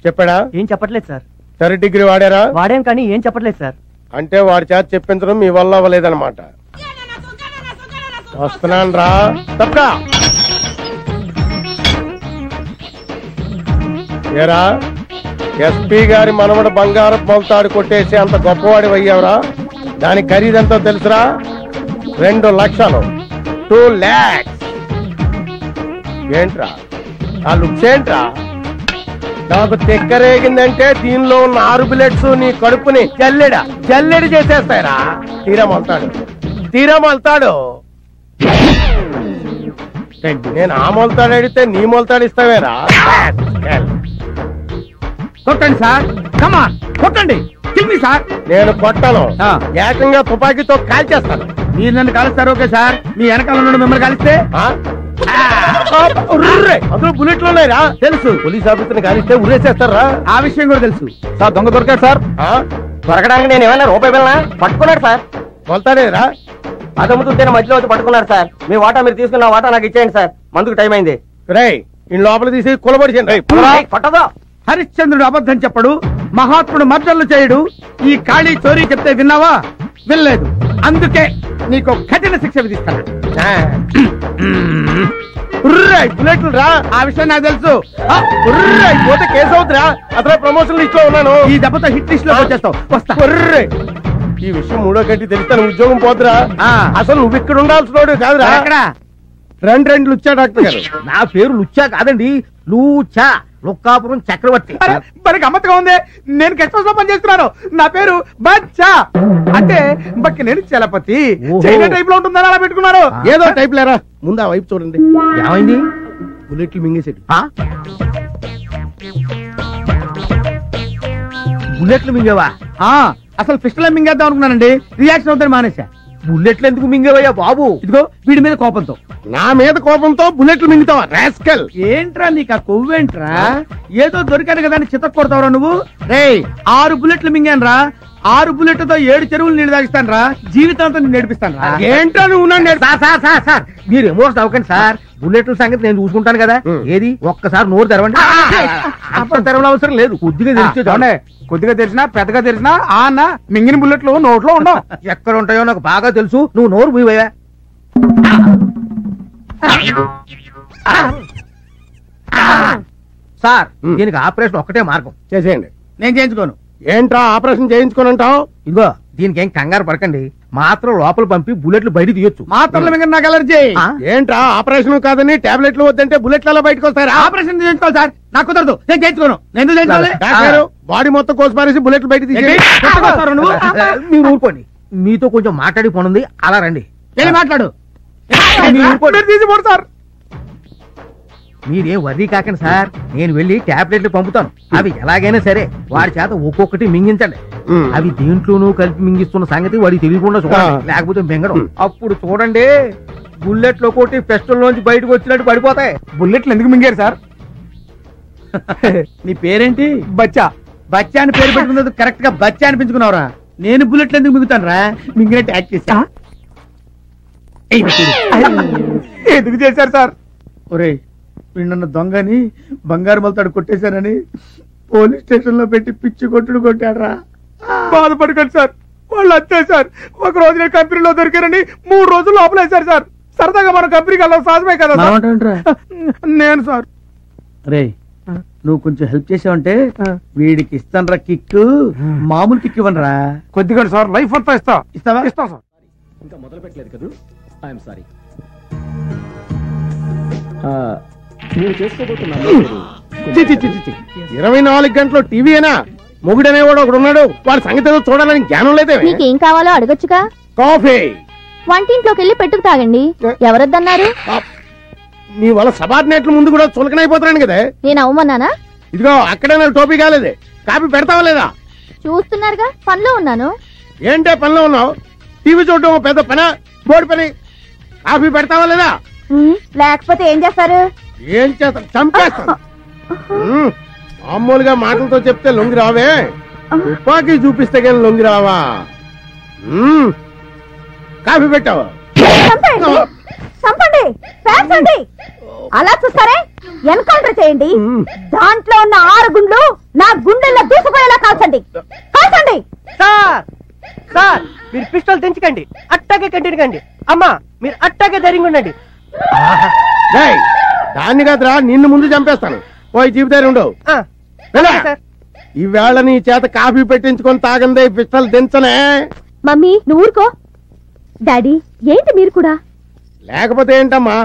చెప్పాడా? ఏం చెప్పట్లేదు సార్. 3rd degree వాడారా? వాడాం కానీ ఏం చెప్పట్లేదు సార్. అంటే వాడి చేత చెప్పించడం మీ వల్ల అవ్వలేదన్నమాట. వస్తున్నాను రా. తప్పకా ఏరా, ఎస్పీ గారి మనవడు బంగారం మొలతాడు కొట్టేసి అంత గొప్పవాడి అయ్యావురా. దాని ఖరీదంతో తెలుసురా? 2 లక్షలు. 2 lakhs. ఏంట్రా ఆ లుక్స్ ఏంట్రా? నాకు తెక్కరేగిందంటే దీనిలో ఉన్న 6 బుల్లెట్స్ నీ కడుపుని జల్లెడి చేసేస్తాయిరా. తీరా మొలతాడు. నేను ఆ మొలతాడు అడిగితే నీ మొలతాడు ఇస్తావేరా? కొట్టండి సార్, కమాన్ కొట్టండి. సార్ నేను కొట్టను, ఏకంగా తుపాకీతో కాల్చేస్తాను. మీరు నన్ను కాలుస్తారు ఓకే సార్, మీ వెనకాల నుండి మిమ్మల్ని కాలిస్తే? అందులో బుల్లెట్లు ఉన్నాయిరా. తెలుసు, పోలీస్ ఆఫీసర్ని కాలిస్తే ఉరేసేస్తారా? ఆ విషయం కూడా తెలుసు సార్. దొంగ దొరికాడు సార్. దొరకడానికి నేను ఏమైనా రూపాయి వెళ్ళినా పట్టుకున్నాడు సార్. మొలతాడేరా? అదమ్ముతుంటే మధ్యలో వచ్చి పట్టుకున్నారు సార్. మీ వాటా మీరు తీసుకున్న వాటా నాకు ఇచ్చేయండి సార్, మందుకు టైం అయింది. రేయ్ ఈ లోపల తీసి కులబడిచండి. పట్టదా? హరిశ్చంద్రుడు అబద్ధం చెప్పడు, మహాత్ముడు మర్డర్లు చేయడు. ఈ ఖాళీ చోరీ చెప్తే విన్నావా? వినలేదు. అందుకే నీకు కఠిన శిక్ష విధిస్తాను. బుల్లెట్లు రా. ఆ విషయం నాకు తెలుసు. పోతే కేసు అవుతురా. అసలు ప్రమోషన్ లిస్ట్ లో ఉన్నాను. ఈ దెబ్బతో హిట్ లిస్ట్ లో వచ్చేస్తావు. వస్తా. ఈ విషయం 3వ గంట తెలిస్తే ఉద్యోగం పోతురా. అసలు నువ్వు ఇక్కడ ఉండాల్సిన కాదురా. అక్కడ రెండు లుచ్చా డాక్టర్ గారు. నా పేరు లుచ్చా కాదండి, లూచా, లుక్కాపురం చక్రవర్తి. మరి గమ్మత్తుగా ఉంది. నేను గెస్ట్ హౌస్ లో పనిచేస్తున్నాను. నా పేరు బచ్చా, అంటే బక్కి నేను చలపతి. చైనా టైప్ లో ఉంటుందని అలా పెట్టుకున్నారు. ఏదో టైప్ లేరా. ముందు ఆ వైపు చూడండి. ఏమైంది? బుల్లెట్లు మింగేసేది. బుల్లెట్లు మింగేవా? అసలు పిస్టల్ మింగేద్దాం అనుకున్నానండి, రియాక్షన్ అవుతాను మానేసా. బుల్లెట్లు ఎందుకు మింగేవయ్యా బాబు? ఇదిగో వీడి మీద కోపంతో. నా మీద కోపంతో బుల్లెట్లు మింగుతావా రాస్కల్? ఏంట్రా నీకు ఆ కొవ్వేంట్రా? ఏదో దొరికాను కదా అని చితక్ కొడతావురా నువ్వు. రేయ్ 6 బుల్లెట్లు మింగాను రా. 6 బుల్లెట్లతో 7 చెరువులు నీళ్ళు తాగిస్తాను రా. జీవితాంతం నేను నేర్పిస్తాను రా. ఏంట్రా నువ్వు? సార్ మీరు ఎమోషన్ అవ్వకండి సార్. బుల్లెట్ల సంగతి నేను చూసుకుంటాను కదా. ఏది ఒక్కసారి నోరు తెరవండి. అప్పుడు తెరవడం అవసరం లేదు, కొద్దిగా తెలిసి. కొద్దిగా తెలిసినా పెద్దగా తెలిసినా ఆ అన్న మింగిన బుల్లెట్లు నోట్లో ఉండవు. ఎక్కడ ఉంటాయో నాకు బాగా తెలుసు. నువ్వు నోరు మూయవయ్యా. సార్ దీనికి ఆపరేషన్ ఒక్కటే మార్గం. చేసేయండి. నేను చేయించుకోను. ఏంట్రా ఆపరేషన్ చేయించుకోనంటావు? ఇదిగో దీనికి ఏం కంగారు పడకండి. మాత్రం లోపల పంపి బుల్లెట్లు బయట తీయొచ్చు. మాత్రలు మింగ నాకు అలర్జీ. ఏంట్రా ఆపరేషన్ కాదని టాబ్లెట్లు వద్దంటే బుల్లెట్లలో బయటకు వస్తారా? ఆపరేషన్ చేయించుకోవాలి సార్. నాకు కుదరదు, నేను చేయించుకోను. నేను చేయించుకోవాలి. బాడీ మొత్తం కోసిపారేసి బుల్లెట్లు బయట తీసి మీరు ఊరుకోండి. మీతో కొంచెం మాట్లాడి పనుంది, అలా రండి. వెళ్ళి మాట్లాడు. తీసి సార్. మీరేం వర్రీ కాకండి సార్, నేను వెళ్ళి టాబ్లెట్లు పంపుతాను. అవి ఎలాగైనా సరే వాడి చేత ఒక్కొక్కటి మింగించండి. అవి దేంట్లోనూ కలిపి మింగిస్తున్న సంగతి వాడికి తెలియకుండా చూడండి, లేకపోతే మింగడం. అప్పుడు చూడండి బుల్లెట్లు కొట్టి పెస్టల్ లోంచి బయటకు వచ్చినట్టు పడిపోతాయి. బుల్లెట్లు ఎందుకు మింగారు సార్? నీ పేరేంటి? బచ్చా. బచ్చా అని పేరు పెట్టుకున్నది కరెక్ట్ గా బచ్చా అనిపించుకున్నావురా. నేను బుల్లెట్లు ఎందుకు మింగుతాను రా? మింగినట్టు యాక్ట్ చేసా. ఎందుకు చేశారు సార్? ఒరే వీళ్ళన్న దొంగని బంగారు మొలతాడు కొట్టేశానని పోలీస్ స్టేషన్ లో పెట్టి పిచ్చి కొట్టుడు కొట్టాడరా. బాధపడకండి సార్, వాళ్ళు అంతే సార్. ఒక రోజు నేను కంపెనీలో దొరికారని 3 రోజులు లోపలేశారు సార్. సరదాగా మన కంపెనీకి వెళ్ళాం సాధమే కదా నేను సార్. రే నువ్వు కొంచెం హెల్ప్ చేసావంటే వీడికి ఇస్తాను రా కిక్. మామూలు కిక్ ఇవ్వనరా, కొద్దిగా సార్. లైఫ్ అంతా ఇస్తావా? ఇస్తాం సార్. ఇంకా మొదలు పెట్టలేదు కదా. I'm sorry. 24 గంటలు టీవీనా? మొగుడనేవాడు ఒకడు ఉన్నాడు, వాడి సంగతి ఏదో చూడాలని జ్ఞానం లేదే. మీకేం కావాలో అడగొచ్చుగా. కాఫీ వంటింట్లోకి వెళ్ళి పెట్టుకు తాగండి. ఎవరొద్దన్నారు? నీ వల్ల సబార్డినేట్ల ముందు కూడా చులకనైపోతున్నాను కదా. నేను అవమన్నానా? ఇదిగో అక్కడే నాకు టోపీ కాలేదే. కాఫీ పెడతావా లేదా? చూస్తున్నారుగా పనిలో ఉన్నాను. ఏంటే పనిలో ఉన్నావు? టీవీ చూడటం పెద్ద పని, బోర్డు పని. కాఫీ పెడతావా లేదా? లేకపోతే ఏం చేస్తారు? ఏం చేస్తాను? చంపేస్తాను. మామూలుగా మాటలతో చెప్తే లొంగి రావే, తుపాకీ చూపిస్తే కానీ లొంగి రావా? కాఫీ పెట్టావా? చంపండి, పేల్చండి. అలా చూస్తారే, ఎన్కౌంటర్ చేయండి. దాంట్లో ఉన్న 6 గుండ్లు నా గుండెల్లో దూసుకుపోయేలా కాల్చండి, కాల్చండి. సార్ సార్ మీరు పిస్టల్ తెంచకండి, అట్టాగే కంటినకండి. అమ్మా మీరు అట్టాగే ధైర్యంగా ఉండండి. దాన్ని కాదురా, నిన్ను ముందు చంపేస్తాను. పోయి జీవితారు ఉండవు. సార్ ఈవేళ నీ చేత కాఫీ పెట్టించుకొని తాగందే పిస్టల్ దించనే. మమ్మీ నువ్వు ఊరుకో. డాడీ ఏంటి మీరు కూడా? లేకపోతే ఏంటమ్మా,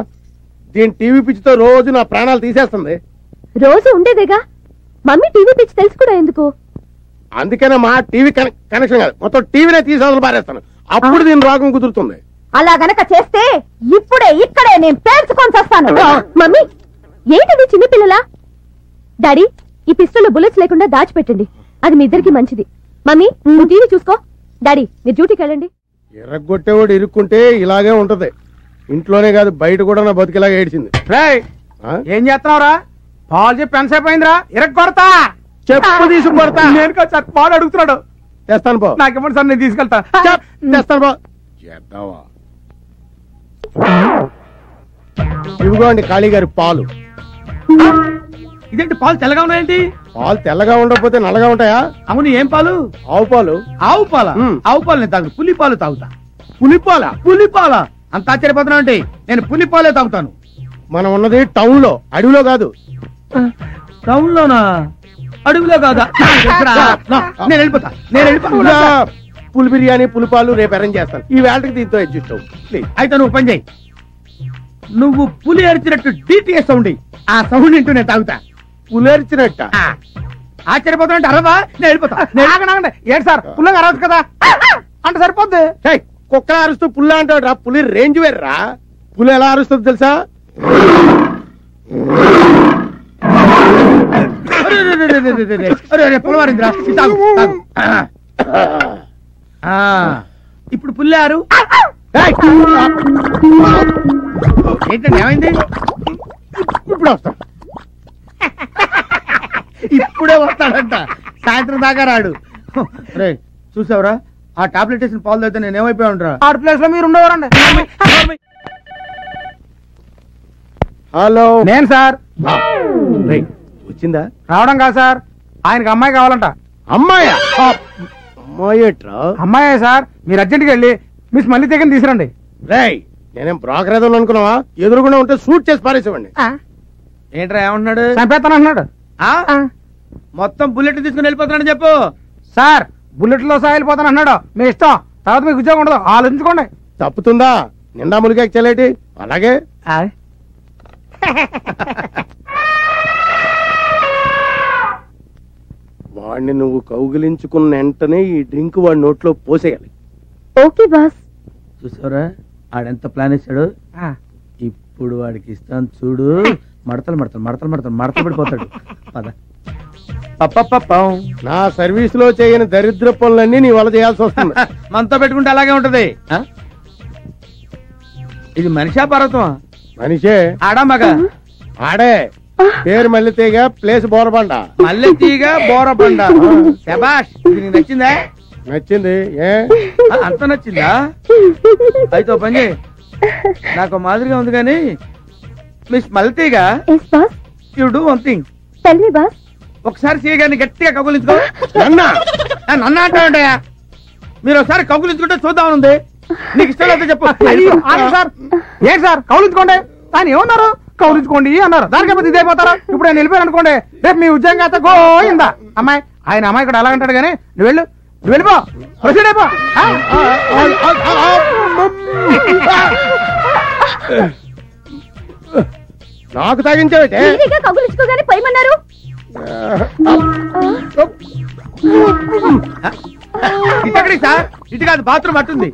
దీని టీవీ పిచ్చితో రోజు నా ప్రాణాలు తీసేస్తుంది. రోజు ఉండేదేగా. మమ్మీ టీవీ పిచ్చి తెలుసు కూడా ఎందుకు? అందుకేనమ్మా టీవీ కనెక్షన్ కాదు, మొత్తం టీవీనే తీసేవలు పారేస్తాను. అప్పుడు దీని రోగం కుదురుతుంది. అలా గనక చేస్తే ఇప్పుడే ఇక్కడే నేను పేల్చుకొని చేస్తాను. మమ్మీ ఏంటది చిన్నపిల్లలా? డాడీ ఈ పిస్టల్లో బుల్లెట్స్ లేకుండా దాచిపెట్టండి, అది మీ ఇద్దరికి మంచిది. మమ్మీ నువ్వు టీవీ చూసుకో. డాడీ మీరు డ్యూటీకి వెళ్ళండి. ఎర్రగొట్టేవాడు ఇరుక్కుంటే ఇలాగే ఉంటది. ఇంట్లోనే కాదు బయట కూడా నా బతికిలాగా ఏడ్చింది. ఏం చేస్తున్నావురా? పాలు చెప్పి ఎంతసేపు అయిందిరా? ఇరగొడతా, చెప్పు తీసుకు కొడతా. నేను కాదు సార్, పాలు అడుగుతున్నాడు. తెస్తాను పో. నాకేమో సార్, నేను తీసుకెళ్తా. తెస్తాను పో. చేద్దావా? ఇవిగోండి ఖాళీ గారి పాలు. ఇదేంటి పాలు తెల్లగా ఉన్నాయేంటి? పాలు తెల్లగా ఉండకపోతే నల్లగా ఉంటాయా? అవును, ఏం పాలు? ఆవు పాలు. ఆవు పాల? ఆవు పాలు నేను తాగు, పులి పాలు తాగుతా. పులిపాల? పులిపాల అంత ఆశ్చర్యపోతున్నా అంటే నేను పులిపాలే తాగుతాను. మనం ఉన్నది టౌన్ లో, అడవిలో కాదు. టౌన్ లోనా? అడవిలో కాదా? నేను వెళ్ళిపోతా. పులి బిర్యానీ పులిపాలు రేపు అరేంజ్ చేస్తాను. ఈ వేళకి దీంతో అడ్జస్ట్ అవ్వు ప్లీజ్. అయితే నువ్వు పని చేయి, నువ్వు పులి అరిచినట్టు డిటిఎస్ సౌండ్, ఆ సౌండ్ ఇంటూ నేను తాగుతా. పులేర్చినట్ట? ఆశ్చర్యపోతున్నా అరవా, నేను వెళ్ళిపోతా. ఏంటి సార్, పుల్లగా అరవచ్చు కదా అంటే సరిపోద్ది. కుక్క అరుస్తూ పుల్ల అంటాడు రా, పులి రేంజ్ వేర్రా. పులి ఎలా అరుస్తుంది తెలుసా? పులవారిందిరా, ఇప్పుడు పుల్లారు. ఏంటండి ఏమైంది? ఇప్పుడు వస్తాం. ఇప్పుడే వస్తాడంట, సాయంత్రం దాకా రాడు. రే చూసావురా, ఆ టాబ్లెట్ వేసిన పాలు అయితే నేను ఏమైపోయా ఉంటా. ఆ ప్లేస్ లో మీరు ఉండేవారండి. హలో, నేను సార్. వచ్చిందా? రావడం కాదు సార్, ఆయనకి అమ్మాయి కావాలంట. అమ్మాయా? అమ్మాయేట్రా? అమ్మాయే సార్, మీరు అర్జెంట్ గా వెళ్ళి మిస్ మళ్ళీ దగ్గర తీసుకురండి. రేయ్ నేనేం బ్రోకర్ ఏదో అనుకున్నావా? ఎదురుగుండా ఉంటే షూట్ చేసి పారేసేవాడిని. ఏంట్రా ఏమంటున్నాడు? చంపేస్తాను అంటున్నాడు. మొత్తం బుల్లెట్ తీసుకుని వెళ్ళిపోతున్నాడు చెప్పు. సార్ బుల్లెట్ లో సహా వెళ్ళిపోతాను అన్నాడు. మీ ఇష్టం, తర్వాత మీకు ఉద్యోగం ఉండదు, ఆలోచించుకోండి. తప్పుతుందా? నిండా ములిగా చెల్లేటి. అలాగే వాడిని నువ్వు కౌగిలించుకున్న వెంటనే ఈ డ్రింక్ వాడి నోట్లో పోసేయాలి. Okay boss. చూసారా ఆడెంత ప్లాన్ వేసాడు? ఇప్పుడు వాడికి ఇస్తాను చూడు. మడతలు మడతలు మడతలు మడతలు మడతలు పడిపోతాడు. పద. నా సర్వీస్ లో చేయని దరిద్ర పనులన్నీ నీ వల్ల చేయాల్సి వస్తుంది. మనతో పెట్టుకుంటే అలాగే ఉంటది. ఇది మనిషా పర్వతమా? మనిషే. ఆడా మగ? ఆడే. పేరు మల్లెతీగ, ప్లేస్ బోరబండ. మల్లెతీగ బోరబండ. శబాష్, ఇది నీకు నచ్చిందా? నచ్చింది. ఏ అంత నచ్చిందా? అయితే పని చేయి, నాకు మాదిరిగా ఉంది కానీ మిస్ మల్లెతీగ, you do one thing. Tell me boss. ఒకసారి సీగాని గట్టిగా కౌగులించుకో. నన్న అంటావుంటాయా? మీరు ఒకసారి కౌగులించుకుంటే చూద్దామనుంది. నీకు ఇష్టం అయితే చెప్పు. సార్ ఏంటి సార్ కౌలించుకోండి. ఆయన ఏమన్నారు? కౌలించుకోండి అన్నారు. దానికైతే ఇదైపోతారా? ఇప్పుడు నేను వెళ్ళిపోయాను అనుకోండి, రేపు మీ ఉద్యోగం అయితే గోయిందా. అమ్మాయి ఆయన అమ్మాయి కూడా ఎలా అంటాడు కానీ నువ్వు వెళ్ళు, నువ్వు వెళ్ళిపో, ప్రొసీడ్ అయిపో. నాకు తాగించేటే కబులించుకోగానే పోయమన్నారు. ఇటక్కడి సార్, ఇటు కాదు బాత్రూమ్ అట్టుంది.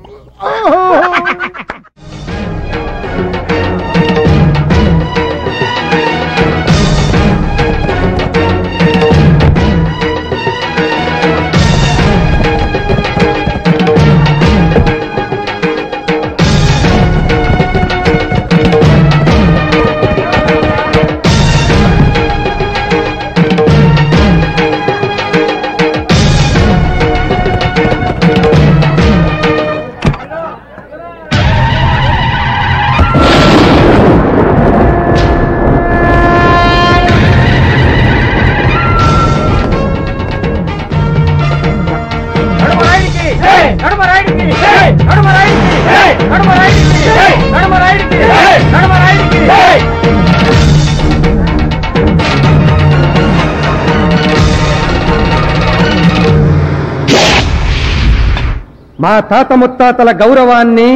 మా తాత ముత్తాతల గౌరవాన్ని,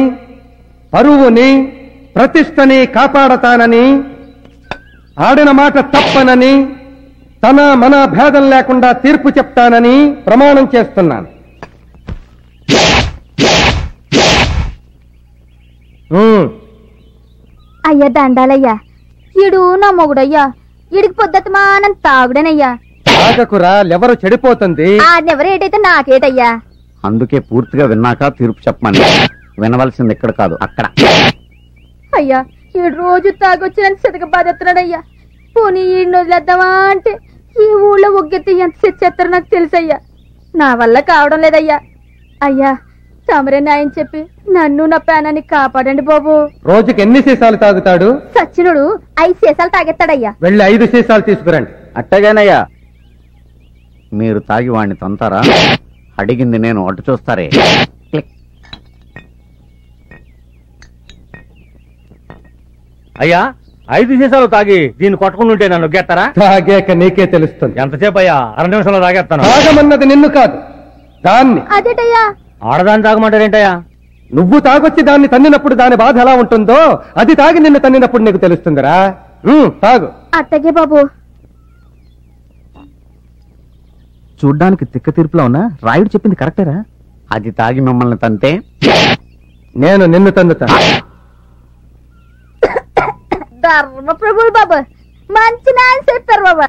పరువుని, ప్రతిష్టని కాపాడతానని, ఆడిన మాట తప్పనని, తన మన భేదం లేకుండా తీర్పు చెప్తానని ప్రమాణం చేస్తున్నాను. అయ్యా దండాలయ్యా, ఈడు నా మొగుడయ్యా, ఈడికి పొద్దుమానం తాగుడనయ్యా. తాగకురా, ఎవరు చెడిపోతుంది. ఆడెవరేటైతే నాకేటయ్యా. అందుకే పూర్తిగా విన్నాక తీర్పు చెప్పమని. వినవలసింది ఇక్కడ కాదు, అక్కడ. అయ్యా ఈడు రోజు తాగొచ్చి నన్ను సితక బాధెత్తున్నాడయ్యా. పోనీ ఈడిని వదిలేద్దామా అంటే ఈ ఊళ్ళో ఒగ్గెత్తి ఎంత చెత్తారో నాకు తెలుసయ్యా. నా వల్ల కావడం లేదయ్యా. అయ్యా తమరే న్యాయం చెప్పి నన్ను నా ప్రాణాన్ని కాపాడండి బాబు. రోజుకి ఎన్ని సీసాలు తాగుతాడు? సచ్చినుడు 5 సీసాలు తాగెత్తాడయ్యా. వెళ్ళి 5 సీసాలు తీసుకురండి. అట్టగానయ్యా. మీరు తాగి వాడిని తంతారా? అడిగింది నేను, అటు చూస్తారే. అయ్యా 5 సీసాలు తాగి దీన్ని కొట్టుకుంటుంటే నన్ను గెత్తారా? తాగాక నీకే తెలుస్తుంది. ఎంతసేపు అయ్యా? 2 నిమిషంలో తాగేస్తాను. తాగమన్నది నిన్ను కాదు, దాన్ని. అదేటయ్యా? ఆడదాన్ని తాగమంటారేంటయ్యా? నువ్వు తాగొచ్చి దాన్ని తన్నినప్పుడు దాని బాధ ఎలా ఉంటుందో అది తాగి నిన్ను తన్నినప్పుడు నీకు తెలుస్తుందిరా. తాగు. అట్టగే బాబు. చూడ్డానికి తిక్క తీర్పులో ఉన్నా రాయుడు చెప్పింది కరెక్టేరా? అది తాగి మిమ్మల్ని తంతే నేను నిన్ను తన్నుతా. ధర్మ ప్రభులు బాబు, మంచి న్యాయం చెప్పారు బాబా.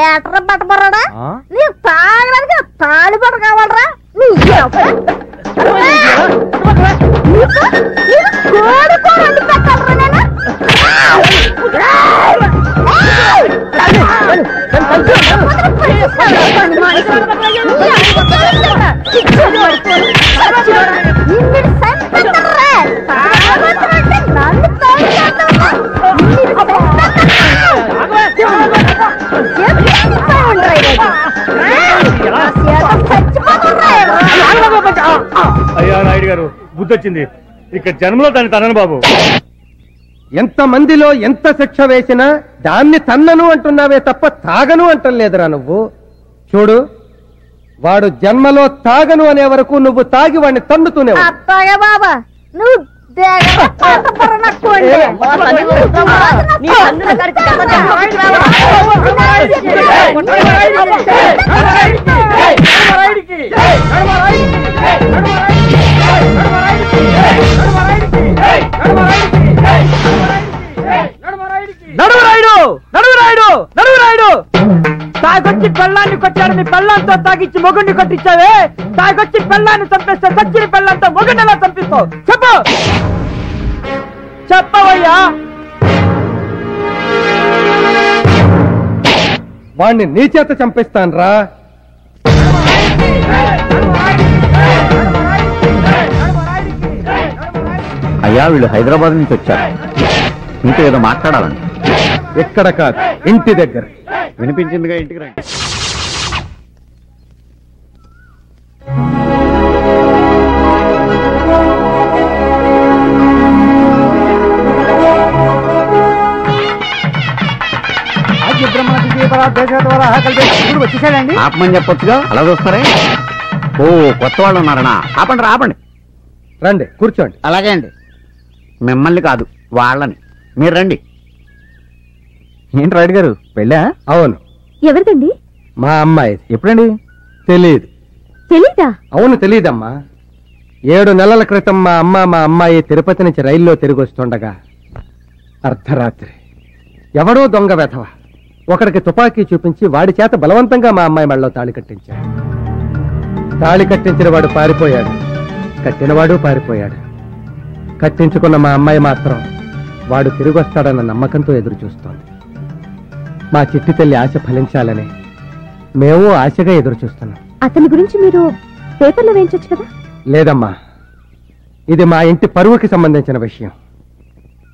ఏట్రా పట్టబరాడా? నీకు తాగడానికి తాళి పట్ట కావాలరా? కోడి కూర వండి పెట్టాలరా నేను? అయ్యా నాయుడు గారు, బుద్ధి వచ్చింది. ఇక జన్మలో దాన్ని తనను బాబు. ఎంత మందిలో ఎంత శిక్ష వేసినా దాన్ని తన్నను అంటున్నావే తప్ప తాగను అంటలేదురా నువ్వు. చూడు, వాడు జన్మలో తాగను అనే వరకు నువ్వు తాగి వాడిని తన్నుతూనే. అత్తగా బాబా, నువ్వు తాగొచ్చి పెళ్ళాన్ని కొట్టాడు, నీ పెళ్ళంతో తాగిచ్చి మొగుడిని కొట్టించావే. తాగొచ్చి పెళ్ళాన్ని చంపేస్తే చచ్చిన పెళ్ళంతో మొగుడిని ఎలా చంపిస్తావు? చెప్పు, చెప్పవయ్యా. వాణ్ణి నీ చేత చంపిస్తాను రా. అయ్యా వీళ్ళు హైదరాబాద్ నుంచి వచ్చారు, మీతో ఏదో మాట్లాడాలండి. ఎక్కడ కాదు, ఇంటి దగ్గర. వినిపించిందిగా, ఇంటికి రండి. వచ్చేసాడండి. ఆపమని చెప్పొచ్చుగా, అలా చూస్తారే. ఓ కొత్త వాళ్ళు ఉన్నారనా? ఆపండి ఆపండి. రండి కూర్చోండి. అలాగే అండి. మిమ్మల్ని కాదు, వాళ్ళని. మీరు రండి. ఏంటి రాయుడు గారు, పెళ్ళా? అవును. ఎవరిదండి? మా అమ్మాయి. ఎప్పుడండి? తెలీదు. తెలీదా? అవును తెలీదమ్మా. 7 నెలల క్రితం మా అమ్మాయి తిరుపతి నుంచి రైల్లో తిరిగి వస్తుండగా అర్ధరాత్రి ఎవడో దొంగ వెధవ ఒకడికి తుపాకీ చూపించి వాడి చేత బలవంతంగా మా అమ్మాయి మెడలో తాళి కట్టించాడు. తాళి కట్టించిన వాడు పారిపోయాడు, కట్టినవాడు పారిపోయాడు. కట్టించుకున్న మా అమ్మాయి మాత్రం వాడు తిరిగి వస్తాడన్న నమ్మకంతో ఎదురు చూస్తోంది. మా చిట్టి తల్లి ఆశ ఫలించాలని మేము ఆశగా ఎదురు చూస్తున్నాం. అతని గురించి మీరు పేపర్లో వేయించొచ్చు కదా? లేదమ్మా, ఇది మా ఇంటి పరువుకి సంబంధించిన విషయం.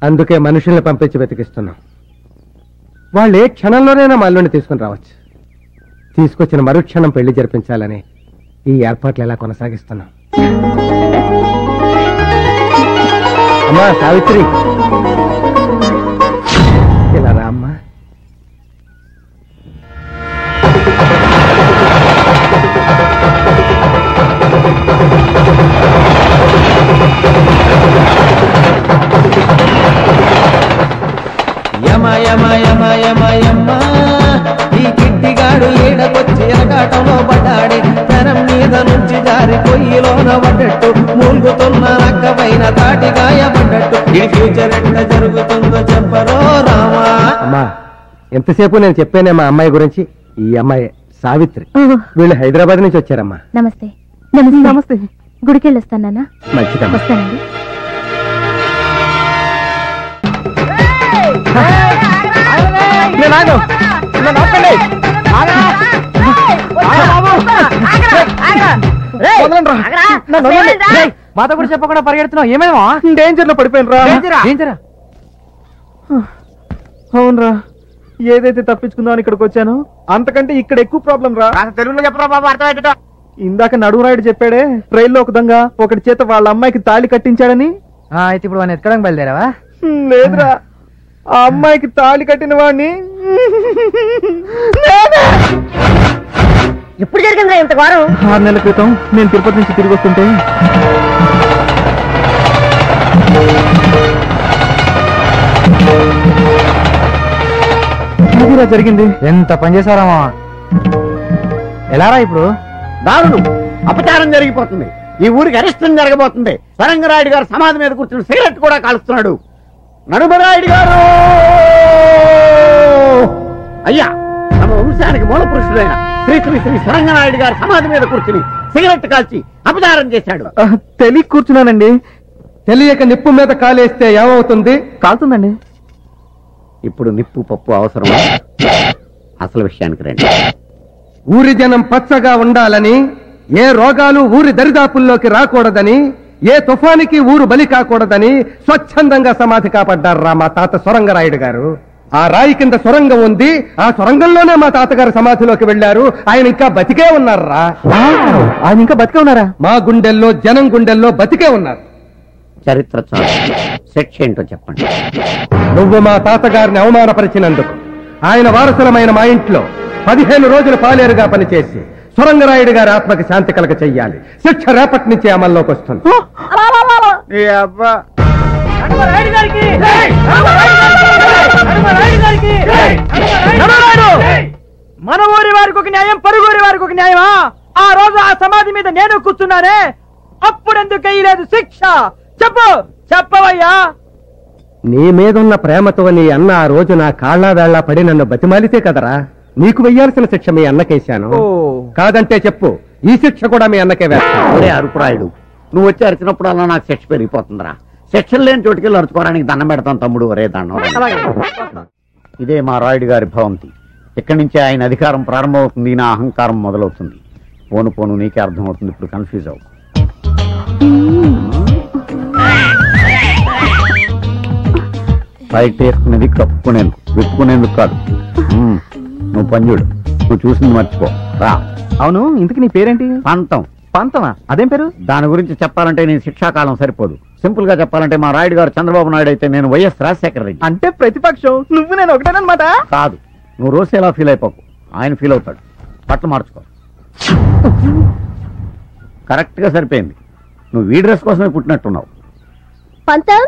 అందుకే మనుషుల్ని పంపించి వెతికిస్తున్నాం. వాళ్ళు ఏ క్షణంలోనైనా మా అల్లుడిని తీసుకుని రావచ్చు. తీసుకొచ్చిన మరుక్షణం పెళ్లి జరిపించాలని ఈ ఏర్పాట్లు ఎలా కొనసాగిస్తున్నాం. అమ్మా సావిత్రి, ఇలా రా అమ్మా. యమ యమ యమ యమ యమ్మ, ఈ కిట్టిగాడు ఈడకొచ్చి ఎరగాటంలో పడ్డాడే, తనం మీద నుంచి జారి పొయ్యిలోన పడ్డట్టు, మూలుగుతున్న నక్కపైన తాటి గాయపడ్డట్టు, ఈ ఫ్యూచర్ ఎట్లా జరుగుతుందో చెప్పరో రామా. అమ్మా, ఎంతసేపు నేను చెప్పానే మా అమ్మాయి గురించి. ఈ అమ్మాయి సావిత్రి. వీళ్ళు హైదరాబాద్ నుంచి వచ్చారమ్మా. నమస్తే. నమస్తే. నమస్తే. గుడికి వెళ్ళొస్తాను నాన్న. మంచిదమ్మా. వస్తానండి. మాతో కూడా చెప్పకుండా పరిగెడుతున్నావు, ఏమేమో డేంజర్ లో పడిపోయినరా? అవునరా, ఏదైతే తప్పించుకుందామని ఇక్కడికి వచ్చాను అంతకంటే ఇక్కడ ఎక్కువ ప్రాబ్లం రా. తెలుగులో చెప్పరా బాబు, అర్థమవుతుందా? ఇందాక నడువురాయుడు చెప్పాడే, రైల్లో ఒక దొంగ ఒకటి చేత వాళ్ళ అమ్మాయికి తాళి కట్టించాడని. అయితే ఇప్పుడు వాడిని ఎక్కడానికి బయలుదేరావా? లేదురా, ఆ అమ్మాయికి తాళి కట్టిన వాడిని. ఎప్పుడు జరిగిందా ఇంత వారం? 6 నెలల క్రితం నేను తిరుపతి నుంచి తిరిగి వస్తుంటే అదిరా జరిగింది. ఎంత పనిచేశారామా? ఎలారా ఇప్పుడు? దారుణం, అపచారం జరిగిపోతుంది. ఈ ఊరికి అరిష్టం జరగబోతుంది. సరంగరాయుడు గారు సమాధి మీద కూర్చుని సిగరెట్ కూడా కాలుస్తున్నాడు. నడుమరాయుడు గారు అయ్యా, తమ వంశానికి మూల పురుషుడైన శ్రీ శ్రీ శ్రీ సరంగనాయుడు గారు సమాధి మీద కూర్చుని సిగరెట్ కాల్చి అపచారం చేశాడు. తెలియ కూర్చున్నానండి. తెలియక నిప్పు మీద కాలేస్తే ఏమవుతుంది? కాలుతుందండి. ఇప్పుడు నిప్పు పప్పు అవసరమా? అసలు విషయానికి రండి. ఊరి జనం పచ్చగా ఉండాలని, ఏ రోగాలు ఊరి దరిదాపుల్లోకి రాకూడదని, ఏ తుఫానికి ఊరు బలి కాకూడదని స్వచ్ఛందంగా సమాధి కాపాడ్డారా మా తాత సొరంగరాయుడు గారు. ఆ రాయి కింద సొరంగం ఉంది, ఆ సొరంగంలోనే మా తాతగారు సమాధిలోకి వెళ్లారు. ఆయన ఇంకా బతికే ఉన్నారా? ఆయన ఇంకా బతికే ఉన్నారా? మా గుండెల్లో, జనం గుండెల్లో బతికే ఉన్నారు. చరిత్ర చాలు, శిక్ష ఏంటో చెప్పండి. నువ్వు మా తాతగారిని అవమానపరిచినందుకు ఆయన వారసులమైన మా ఇంట్లో 15 రోజులు పాలేరుగా పనిచేసి సొరంగరాయుడు గారి ఆత్మకి శాంతి కలగ చెయ్యాలి. శిక్ష రేపటి నుంచి అమల్లోకి వస్తుంది. మన ఊరి వారికి ఒక న్యాయం, పరుగురి వారికి ఒక న్యాయమా? ఆ రోజు ఆ సమాధి మీద నేను కూర్చున్నానే, అప్పుడెందుకు వేయలేదు శిక్ష? చెప్పు, చెప్పవయ్యా. నీ మీదున్న ప్రేమతో నీ అన్న ఆ రోజు నా కాళ్ళ వేళ్లా పడి నన్ను బతిమాలితే కదరా నీకు వెయ్యాల్సిన శిక్ష మీ అన్నకేశాను. కాదంటే చెప్పు, ఈ శిక్ష కూడా మీ అన్నకే వేస్తాను. ఒరే అరుపురాయుడు, నువ్వు వచ్చి అరిచినప్పుడు అలా నాకు శిక్ష పెరిగిపోతుందిరా. శిక్షలు లేని చోటుకెళ్ళి అరుచుకోవడానికి దండం పెడతాను తమ్ముడు. ఒరే దండం. ఇదే మా రాయుడు గారి భవంతి. ఇక్కడి నుంచే ఆయన అధికారం ప్రారంభమవుతుంది, నా అహంకారం మొదలవుతుంది. పోను పోను నీకే అర్థమవుతుంది. ఇప్పుడు కన్ఫ్యూజ్ అవు. బయట వేసుకునేది కప్పుకునేందుకు, విప్పుకునేందుకు కాదు. నువ్వు పంజుడు, నువ్వు చూసింది మర్చిపో రా. అవును, ఇంతకు నీ పేరేంటి? పంతం. పంతమా? అదేం పేరు? దాని గురించి చెప్పాలంటే నేను శిక్షాకాలం సరిపోదు. సింపుల్ గా చెప్పాలంటే మా రాయుడు గారు చంద్రబాబు నాయుడు అయితే నేను వైఎస్ రాజశేఖర రెడ్డి. అంటే ప్రతిపక్షం, నువ్వు నేను ఒకటేనమాట. కాదు, నువ్వు రోజు ఎలా ఫీల్ అయిపోకు, ఆయన ఫీల్ అవుతాడు. బట్టలు మార్చుకో. కరెక్ట్ గా సరిపోయింది. నువ్వు ఈ డ్రెస్ కోసమే పుట్టినట్టున్నావు. పంతం,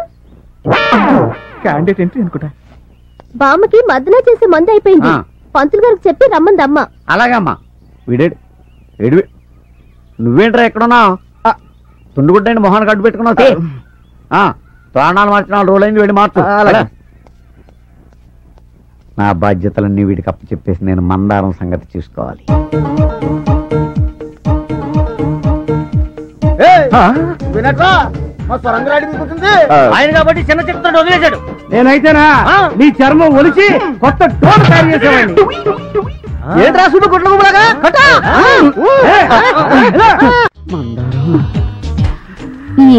క్యాండిడేట్ ఎంట్రీ అనుకుంటా. బామ్మకి మద్దన చేసే మందు అయిపోయింది. పంతులు గారికి చెప్పి రమ్మందమ్మ. అలాగమ్మా. వీడేడు ఏడు, నువ్వేంట్రా ఎక్కడున్నావు? తుండుగుడ్డండి మొహాన్ని కట్టు పెట్టుకున్నావు. ప్రాణాలు మార్చిన రోజులైంది, వీడి మార్చు. నా బాధ్యతలన్నీ వీడికి అప్పు చెప్పేసి నేను మందారం సంగతి చూసుకోవాలి. ఆయన కాబట్టి చిన్న చెప్తాడు వదిలేశాడు. నేనైతేనా నీ చర్మం ఒలిచి కొత్త టోన్ తయారు చేసేవాడిని. ఏంట్రా సూపు గుడ్ల గుబలాగా?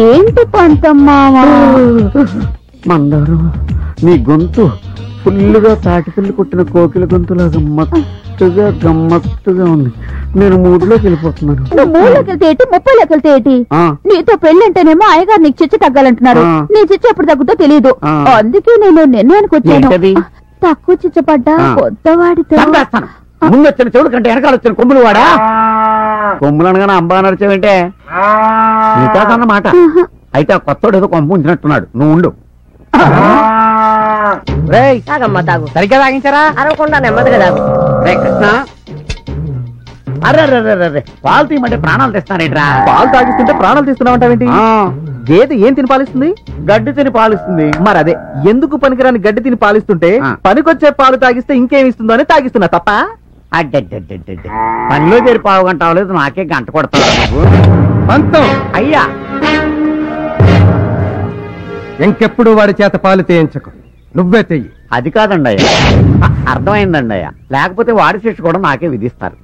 ఏంటి పంతమ్మావా? మందారం, నీ గొంతు ఫుల్లుగా తాటిపిల్లి కొట్టిన కోకిల గొంతులా గమ్మత్తుగా ఉంది. నేను మూడులోకి వెళ్ళిపోతున్నాను. నువ్వు మూడులోకి వెళ్తే ఏంటి 30లోకి వెళ్తే ఏంటి? నీతో పెళ్ళంటేనేమో అయ్యగారు నీకు చిచ్చు తగ్గాలంటున్నారు. నీ చిచ్చు ఎప్పుడు తగ్గుతో తెలియదు. అందుకే నేను నిర్ణయానికి వచ్చాను. తక్కువ చిచ్చు పడ్డా కొత్తవాడితో ముందు వచ్చిన చెవుడు కంటే వెనకాల వచ్చిన కొమ్ములు వాడా. కొమ్ములు అనగానే అంబా నడిచేవంటే నీకాదన్నమాట. అయితే ఆ కొత్తోడు ఏదో కొంప ఉంచినట్టున్నాడు. నువ్వు ఉండు. తాగమ్మా తాగు. సరిగ్గా తాగించారా? అరవకుండా నెమ్మదిగా తాగు. రే కృష్ణ, అర్రే పాలు తీయమంటే ప్రాణాలు తెస్తానేట్రా. పాలు తాగిస్తుంటే ప్రాణాలు తీస్తున్నావంటావేంటి? గేదె ఏం తిని పాలిస్తుంది? గడ్డి తిని పాలిస్తుంది. మరి అదే, ఎందుకు పనికిరాని గడ్డి తిని పాలిస్తుంటే పనికొచ్చే పాలు తాగిస్తే ఇంకేమి ఇస్తుందో అని తాగిస్తున్నా తప్ప. అడ్డడ్డడ్డడ్డ పనిలో చేరి పావు గంట అవ్వలేదు, నాకే గంట కొడతావు నువ్వు. పంతం అయ్యా, ఇంకెప్పుడు వాడి చేత పాలు తేయించకు, నువ్వే తెయ్యి. అది కాదండి అయ్యా, అర్థమైందండి అయ్యా. లేకపోతే వాడి శిక్ష కూడా నాకే విధిస్తారు.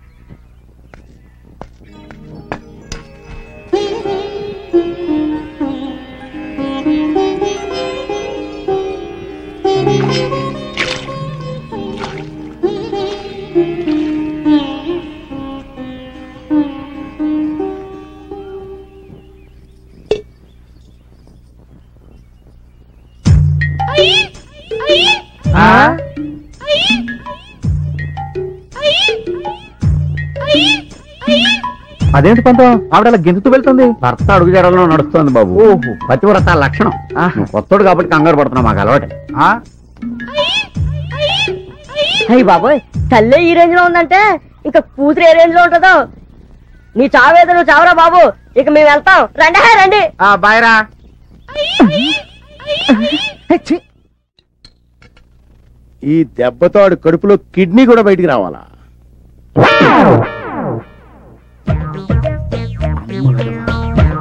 అదేంటి పంతం, ఆవిడ గెంతుతూ వెళ్తుంది? భర్త అడుగు జడలో నడుస్తుంది బాబు. పతివ్రత లక్షణం. కొత్తోడు కాబట్టి కంగారు పడుతున్నావు, మాకు అలవాటే. అయ్యి బాబోయ్, తల్లే ఈ రేంజ్ లో ఉందంటే ఇక కూతురు ఏ రేంజ్ లో ఉంటుందో. నీ చావేదో నువ్వు చావరా బాబు, ఇక మేము వెళ్తాం. రండి రండి. బాయ్రా. ఈ దెబ్బతో ఆడు కడుపులో కిడ్నీ కూడా బయటికి రావాలా?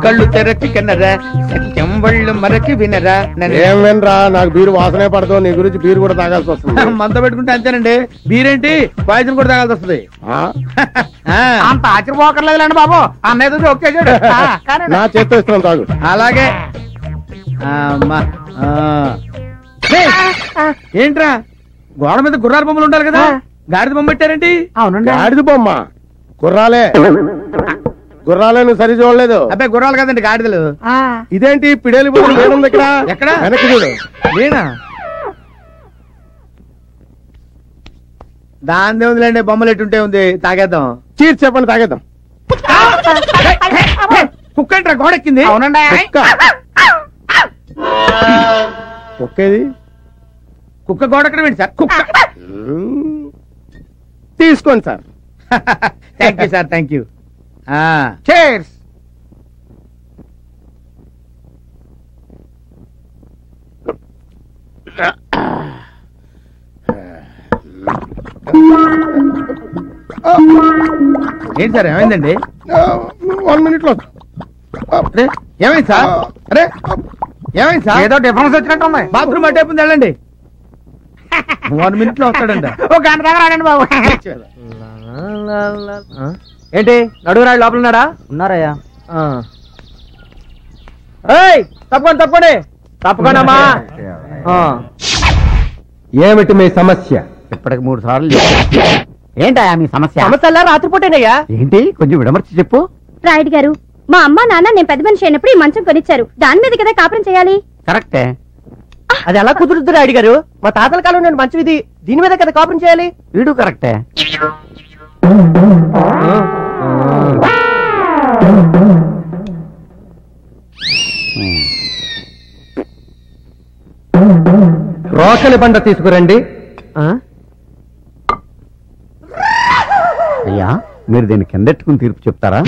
కళ్ళు తెరచి కన్నరా, చెంబళ్ళు మరచి వినరా. ఏం వినరా, నాకు బీరు వాసనే పడదు. నీ గురించి బీరు కూడా తాగాల్సి వస్తుంది. మంత పెట్టుకుంటే అంతేనండి. బీరేంటి, పాయసం కూడా తాగాల్సి వస్తుంది. అంత ఆశ్చర్యపోకర్లేదులేండి బాబు, అన్నయ్య ఒకేసాడు. నా చేత్తో ఇస్తున్నాను, తాగు. అలాగే. ఏంట్రా, గోడ మీద గుర్రాల బొమ్మలు ఉండాలి కదా, గాడిద బొమ్మ పెట్టారేంటి? అవునండి, గాడిద బొమ్మ. గుర్రాలే గుర్రాలే, నువ్వు సరి చూడలేదు. అబ్బాయి గుర్రాలు కదండి, గాడిదలు. ఇదేంటి పిడేలి బొమ్మ లేనుంది ఇక్కడ? ఎక్కడ? వెనక్కి చూడు. లేనా? దాని ఉందిలేండి, బొమ్మలు ఎట్టుంటే ఉంది. తాగేద్దాం. చీర్ చెప్పండి, తాగేద్దాం. కుక్క ఏంట్రా గోడెక్కింది? అవునండి. కుక్కేది? కుక్క గోడెక్కడం ఏంటి సార్? కుక్క తీసుకోండి sir. Thank you sir, thank you. Chairs. ఏంటి సార్, ఏమైందండి? 1 minute లో. ఏమైంది సార్? అరే ఏమైంది సార్? ఏదో డిఫరెన్స్ వచ్చినట్టు ఉంది. బాత్రూమ్ అటే ఉంది, వెళ్ళండి. 1 minute లో వస్తాడండి. ఒక గంట దగ్గర రాడండి బాబు. ఏంటి, నడుగురాడు లోపల ఉన్నాడా? ఉన్నారయ్యా. తప్పకుండా తప్పండి, తప్పకుండా. ఏమిటి మీ సమస్య? ఇప్పటికి 3 సార్లు ఏంటయ్యా మీ సమస్య? సమస్య రాత్రిపూటేనయ్యా. ఏంటి, కొంచెం విడమర్చి చెప్పు. రాయుడు గారు, మా అమ్మ నాన్న నేను పెద్ద మనిషి అయినప్పుడు ఈ మంచం కొనిచ్చారు. దాని మీద కదా కాపురం చేయాలి. కరెక్టే. అది ఎలా కుదురుద్దు రాయుడు గారు? మా తాతల కాలం నేను మంచం ఇది, దీని మీద కదా కాపురం చేయాలి. వీడు కరెక్టే. రోకలి బండ తీసుకురండి. అయ్యా, మీరు దీన్ని కిందెట్టుకుని తీర్పు చెప్తారా?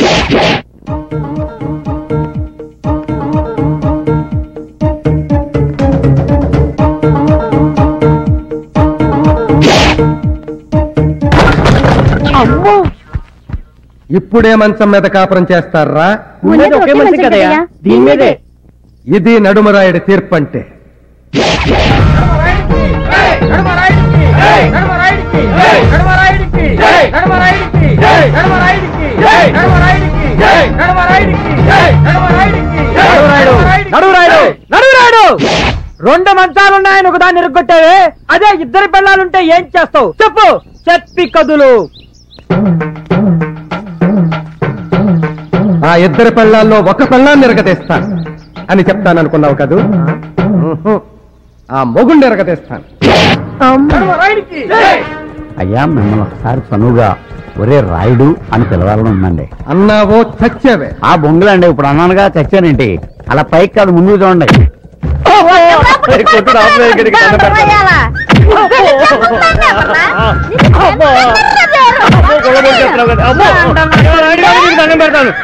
ఇప్పుడే మంచం మీద కాపురం చేస్తారా? దీని మీదే. ఇది నడుమరాయుడి తీర్పు అంటే. రెండు మంచాలున్నాయని ఒకదాన్ని ఇరుగ్గొట్టావే, అదే ఇద్దరు పిల్లలుంటే ఏం చేస్తావు చెప్పు? చెప్పి కదులు. ఇద్దరి పెళ్ళాల్లో ఒక పెళ్ళాన్ని ఎరగదీస్తాను అని చెప్తాననుకున్నావు కదూ? ఆ మొగుండి ఎరగదీస్తాను. అయ్యా మిమ్మల్ని ఒకసారి చనువుగా ఒరే రాయుడు అని పిలవాలని ఉందండి. అన్నావో చచ్చావే. ఆ బొంగులండి ఇప్పుడు అన్నానుగా చచ్చానేంటి? అలా పైకి కాదు ముందుకు చూడండి.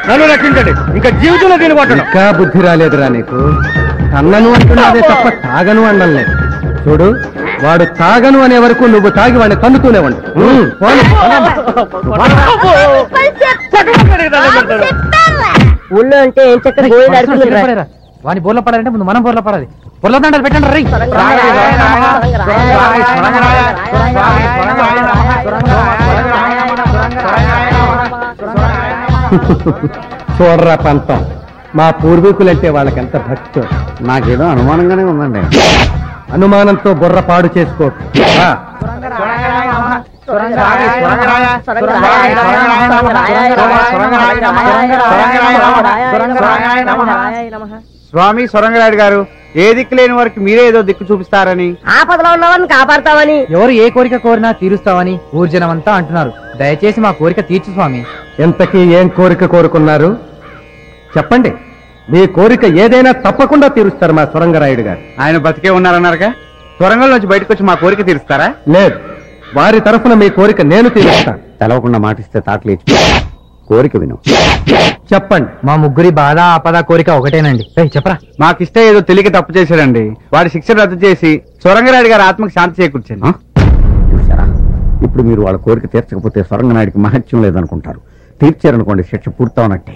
నన్ను రక్షించండి. ఇంకా జీవితంలో దీని కొట్టను. ఇంకా బుద్ధి రాలేదురా నీకు? అన్నను అంటున్నాదే తప్ప తాగను అనలేదు. చూడు, వాడు తాగను అనే వరకు నువ్వు తాగి వాడిని తన్నుతూనే ఉండు. ఊళ్ళో అంటే ఏం చక్కర వాని బోర్లో పడాలంటే ముందు మనం బోర్లో పడాలి. బోర్లో దండాలు పెట్టండి రై. చూడరా పంతం, మా పూర్వీకులంటే వాళ్ళకెంత భక్తి. నాకేదో అనుమానంగానే ఉందండి. అనుమానంతో బుర్ర పాడు చేసుకో. స్వామి సొరంగరాయుడు గారు, ఏ దిక్కు లేని వారికి మీరే ఏదో దిక్కు చూపిస్తారని, ఆపదలో ఉన్నవారిని కాపాడతామని, ఎవరు ఏ కోరిక కోరినా తీరుస్తామని ఊర్జనమంతా అంటున్నారు. దయచేసి మా కోరిక తీర్చు స్వామి. ఎంతకీ ఏం కోరిక కోరుకున్నారు చెప్పండి. మీ కోరిక ఏదైనా తప్పకుండా తీరుస్తారు మా సొరంగరాయుడు గారు. ఆయన బతికే ఉన్నారన్నారుగా, సొరంగంలోంచి బయటకు వచ్చి మా కోరిక తీరుస్తారా? లేదు, వారి తరఫున మీ కోరిక నేను తీరుస్తాను. తెలవకుండా మాటిస్తే తాటలేచి కోరిక విను. చెప్పండి. మా ముగ్గురి బాధ ఆపద కోరిక ఒకటేనండి. చెప్పరా. మాకిష్ట ఏదో తెలియక తప్పు చేశాడండి. వాడి శిక్ష రద్దు చేసి సొరంగరాయుడు గారి ఆత్మకు శాంతి చేకూర్చండి. చూసారా, ఇప్పుడు మీరు వాళ్ళ కోరిక తీర్చకపోతే సొరంగనాయుడికి మహత్యం లేదనుకుంటారు. తీర్చారనుకోండి, శిక్ష పూర్తవునట్టే.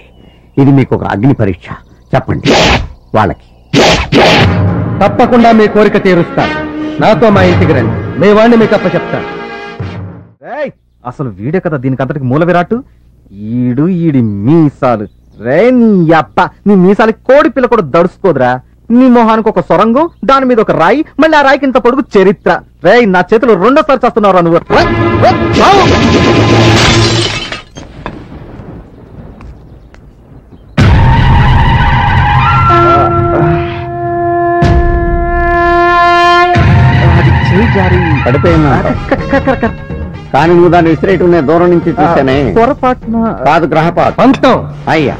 ఇది మీకు ఒక అగ్ని పరీక్ష. చెప్పండి వాళ్ళకి. తప్పకుండా మీ కోరిక తీరుస్తాను. నాతో మా ఇంటికి రండి, మీ వాడిని మీకు అప్ప చెప్తాను. అసలు వీడే కదా దీనికి అంతటికి మూల విరాట్టు. ఈడి మీసాలు రే, నీ అప్ప నీ మీసాలకి కోడి పిల్ల కూడా దడుచుకోదురా. నీ మొహానికి ఒక సొరంగం, దాని మీద ఒక రాయి, మళ్ళీ ఆ రాయికి ఇంత పొడుగు చరిత్ర. రే, నా చేతులు రెండోసారి చేస్తున్నావురా నువ్వు. కానీ నువ్వు దాన్ని విసిరేయటం నేను దూరం నుంచి చూసానే. పొరపాటున కాదు, గ్రహపాటు. పంతం, అయ్యా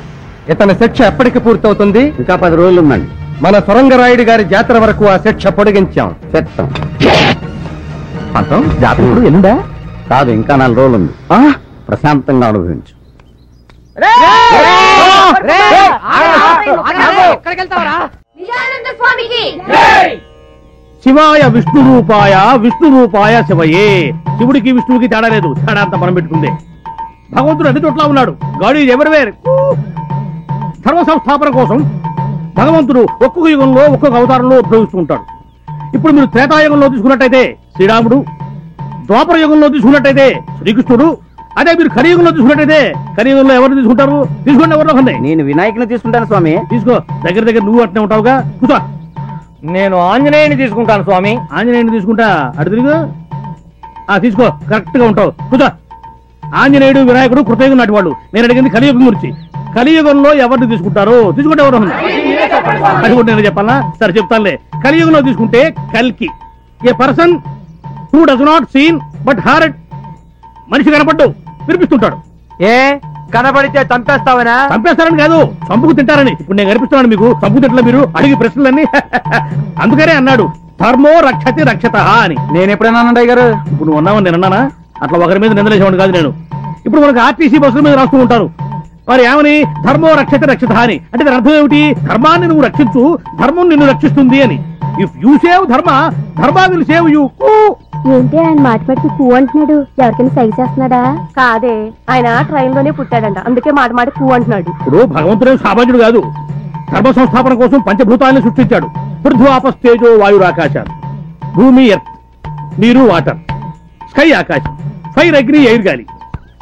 ఇతని శిక్ష ఎప్పటికి పూర్తవుతుంది? ఇంకా 10 రోజులు ఉందండి. మన సొరంగరాయుడు గారి జాతర వరకు ఆ శిక్ష పొడిగించాం. చెప్తాం. పంతం జాతర ఇప్పుడు ఎల్లుండా? కాదు, ఇంకా 4 రోజులు ఉంది. ప్రశాంతంగా అనుభవించు. శివాయ విష్ణు రూపాయ, విష్ణు రూపాయ శివయే. శివుడికి విష్ణువుకి తేడా లేదు, తేడా అంతా మనం పెట్టుకుందే. భగవంతుడు అన్ని చోట్ల ఉన్నాడు. God is everywhere. ధర్మ సంస్థాపన కోసం భగవంతుడు ఒక్కొక్క యుగంలో ఒక్కొక్క అవతారంలో ఉద్భవిస్తూ ఉంటాడు. ఇప్పుడు మీరు త్రేతాయుగంలో తీసుకున్నట్టయితే శ్రీరాముడు, ద్వాపర యుగంలో తీసుకున్నట్టయితే శ్రీకృష్ణుడు, అదే మీరు కలియుగంలో తీసుకున్నట్టయితే కలియుగంలో ఎవరు తీసుకుంటారు? తీసుకోండి, ఎవరిలో ఉంది. నేను వినాయకుని తీసుకుంటాను స్వామి. తీసుకో, దగ్గర నువ్వు అట్నే ఉంటావుగా. కూర్చో. నేను ఆంజనేయుని తీసుకుంటాను స్వామి. ఆంజనేయుని తీసుకుంటా, అటు తిరుగు. తీసుకో, కరెక్ట్ గా ఉంటావు. కూర్చో. ఆంజనేయుడు, వినాయకుడు కృతయుగం నాటి వాళ్ళు. నేను అడిగింది కలియుగం గురించి. కలియుగంలో ఎవరిని తీసుకుంటారు? తీసుకుంటే ఎవరు? అది కూడా నేను చెప్పాలా? సరే చెప్తానులే. కలియుగంలో తీసుకుంటే కల్కి, a person who does not seen but heard. మనిషి కనపడ్డు, వినిపిస్తుంటాడు. ఏ కనబడితే చంపేస్తావనా? చంపేస్తారని కాదు, చంపుకు తింటారని. ఇప్పుడు నేను కనిపిస్తున్నాను మీకు, చంపుకు తింటలే మీరు అడిగి ప్రశ్నలన్నీ. అందుకనే అన్నాడు ధర్మో రక్షతి రక్షత అని. నేను ఎప్పుడైనా అన్నయ్య గారు? ఇప్పుడు నువ్వు ఉన్నావని నేను అన్నానా? అట్లా ఒకరి మీద నిందలేసేవాడు కాదు నేను. ఇప్పుడు మనకు ఆర్టీసీ బస్సుల మీద రాస్తూ ఉంటారు, మరి ఏమని? ధర్మో రక్షతి రక్షత అని. అంటే దాని అర్థం ఏమిటి? ధర్మాన్ని నువ్వు రక్షించు, ధర్మం నిన్ను రక్షిస్తుంది అని. ఇఫ్ యూ సేవ్ ధర్మ, ధర్మ విల్ సేవ్ యూ. ఏంటి ఆయన మాటి పూ అంటున్నాడు? ఎవరికైనా సైజ్ చేస్తున్నాడా? కాదే, ఆయన ట్రైన్ లోనే పుట్టాడంట, అందుకే మాట పూ అంటున్నాడు. ఇప్పుడు భగవంతుడే సామాన్యుడు కాదు. ధర్మ సంస్థాపన కోసం పంచభూతాలను సృష్టించాడు. పృథ్వాపస్తేజో వాయురాకాశాలు, భూమి ఎర్త్, నీరు వాటర్, స్కై ఆకాశం, ఫైర్ అగ్ని ఎయిర్ గాలి.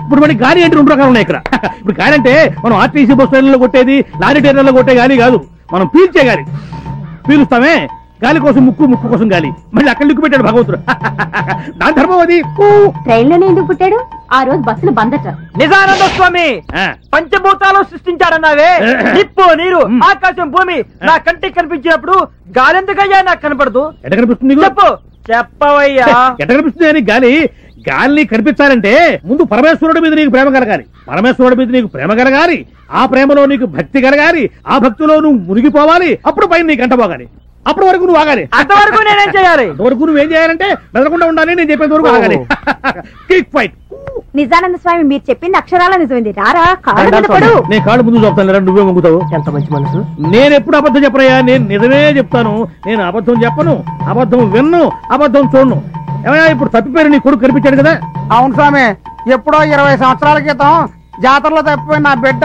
ఇప్పుడు మనకి గాలి అంటే 2 రకాలు ఉన్నాయి ఇక్కడ. ఇప్పుడు గాలి అంటే మనం ఆర్టీసీ బస్ ట్రైన్లో కొట్టేది, లారీ ట్రైన్లో కొట్టే గాలి కాదు, మనం పీల్చే గాలి. పీలుస్తామే, గాలి కోసం ముక్కు, ముక్కు కోసం గాలి, మళ్ళీ అక్కడ లిక్కు పెట్టాడు భగవంతుడు. దాని ధర్మం అది. ట్రైన్లోనే ఎందుకు పుట్టాడు? ఆ రోజు బస్సులు బందట. నిజానంద స్వామి పంచభూతాలు సృష్టించాడన్నావే, నిప్పు, నీరు, ఆకాశం, భూమి నా కంటికి కనిపించినప్పుడు గాలెందుకయ్యా నాకు కనపడదు? ఎట్ట కనిపిస్తుంది? చెప్పు, చెప్పవయ్యా. ఎట్ట కనిపిస్తుంది అని గాలిని కనిపించాలంటే ముందు పరమేశ్వరుడి మీద నీకు ప్రేమ కలగాలి, పరమేశ్వరుడి మీద నీకు ప్రేమ కలగాలి, ఆ ప్రేమలో నీకు భక్తి కలగాలి, ఆ భక్తిలో నువ్వు మునిగిపోవాలి, అప్పుడు పైన నీకు అంట పోగాలి, అప్పటి వరకు నువ్వు ఆగాలి. అంతవరకు నేనేం చేయాలి? అంతవరకు నువ్వేం చేయాలంటే మెదలకుండా ఉండాలి, నేను చెప్పేంత వరకు ఆగాలి. Quick fight. నిజానంద స్వామి మీరు చెప్పింది అక్షరాల నిజమైంది. రారా కాళ్ళ మీద పడు. నేను కాళ్ళు ముందు చెప్తాను, నువ్వే మొంగుతావు. ఎంత మంచి మనసు. నేను ఎప్పుడు అబద్ధం చెప్పరయ్యా, నేను నిజమే చెప్తాను. నేను అబద్ధం చెప్పను, అబద్ధం విన్ను, అబద్ధం చూడను. ఏమయ్యా ఇప్పుడు తప్పిపోయారు, నీ కొడుకు కనిపించాడు కదా? అవును స్వామి, ఎప్పుడో 20 సంవత్సరాల క్రితం జాతరలో తప్పిపోయిన నా బిడ్డ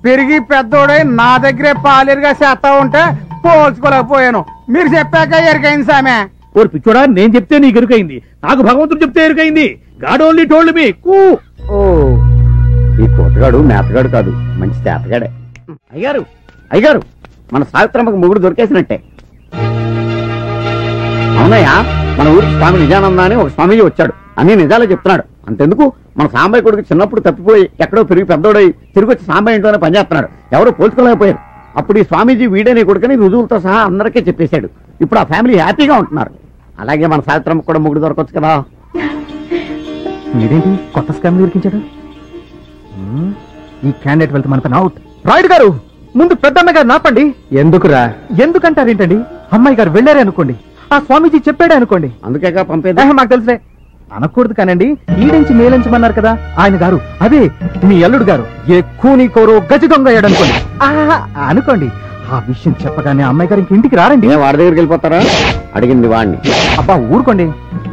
పెరిగి పెద్దోడై నా దగ్గరే పాలేరుగా చేస్తా ఉంటే పోల్చుకోలేకపోయాను. మీరు చెప్పాక ఎరికైంది స్వామి. ఓరు పిచ్చోడా, నేను చెప్తే నీకు ఎరుకైంది, నాకు భగవంతుడు చెప్తే ఎరుకైంది. God only told me. ఈ కోతగాడు మేతగాడు కాదు, మంచి చేతగాడే. అయ్యారు మన సావిత్రమ్మకి మొగుడు దొరికేసినట్టే. అవునయ్యా, మన ఊరికి స్వామి నిజానంద అని ఒక స్వామీజీ వచ్చాడు, అన్ని నిజాలే చెప్తున్నాడు. అంతెందుకు, మన సాంబయ్య కొడుకు చిన్నప్పుడు తప్పిపోయి ఎక్కడో పెరిగి పెద్దోడై తిరిగి వచ్చి సాంబయ్య ఇంట్లోనే పనిచేస్తున్నాడు. ఎవరో పోల్చుకోలేకపోయారు. అప్పుడు ఈ స్వామీజీ వీడే నీ కొడుకుని రుజువులతో సహా అందరికీ చెప్పేశాడు. ఇప్పుడు ఆ ఫ్యామిలీ హ్యాపీగా ఉంటున్నారు. అలాగే మన సావిత్రమ్మకు కూడా మొగుడు దొరకొచ్చు కదా. మీరేంటి కొత్త స్కామ్ దొరికించాడు? ఈ క్యాండిడేట్ వెళ్తే మన పని అవుట్. రాయుడు గారు, ముందు పెద్దమ్మ గారు నాపండి. ఎందుకురా? ఎందుకంటారేంటండి? అమ్మాయి గారు వెళ్ళారే అనుకోండి, ఆ స్వామీజీ చెప్పాడే అనుకోండి, అందుకేగా పంపేదా? మాకు తెలుసే. అనకూడదు కానండి, ఈడించి మేలించమన్నారు కదా ఆయన గారు, అదే మీ అల్లుడు గారు ఏ కూని కోరో గజ దొంగ అయ్యాడు అనుకోండి. అనుకోండి, ఆ విషయం చెప్పగానే అమ్మాయి గారు ఇంక ఇంటికి రారండి. వాడి దగ్గరికి వెళ్ళిపోతారా? అడిగింది వాడిని. అబ్బా ఊరుకోండి,